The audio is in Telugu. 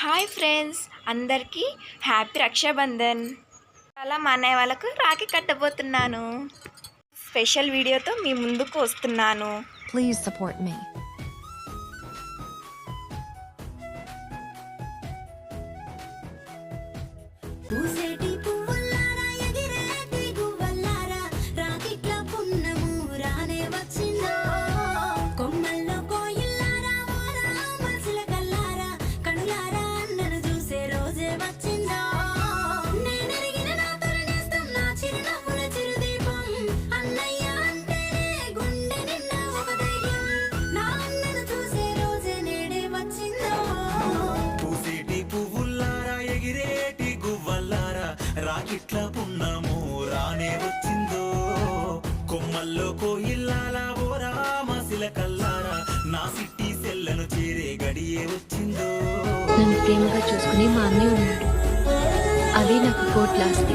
హాయ్ ఫ్రెండ్స్, అందరికీ హ్యాపీ రక్షాబంధన్. అలా మా అన్నయ్య వాళ్ళకు రాఖీ కట్టబోతున్నాను. స్పెషల్ వీడియోతో మీ ముందుకు వస్తున్నాను. Please support me. పూసేటి పువ్వుల్లారా ఎగిరేటి గువ్వల్లారా రాకిట్ల పున్నము రానే వచ్చిందో కొమ్మల్లో కోయిల్లారా ఓరా మనసుల కల్లారా కనులారా అన్నను చూసే రోజే వచ్చిందో నేనెరిగిన నా తొలనేస్తం నా చిరునవ్వుల చిరుదీపం అన్నయ్య అంటేనే గుండె నిండా ఒక ధైర్యం నా అన్నను చూసే రోజే నేడే వచ్చిందో పూసేటి పువ్వుల్లారా ఎగిరేటి గువ్వల్లారా రాకిట్ల పున్నము రానే వచ్చిందో కొమ్మల్లో కోయిల్లాలా ఓ రామశిల కల్లారా నా సిట్టి సెల్లను చేరే గడియే వచ్చిందో. నన్ను ప్రేమగా చూసుకుని మా అన్నయ్య ఉన్నాడు. అదే నాకు కోట్లాస్తి.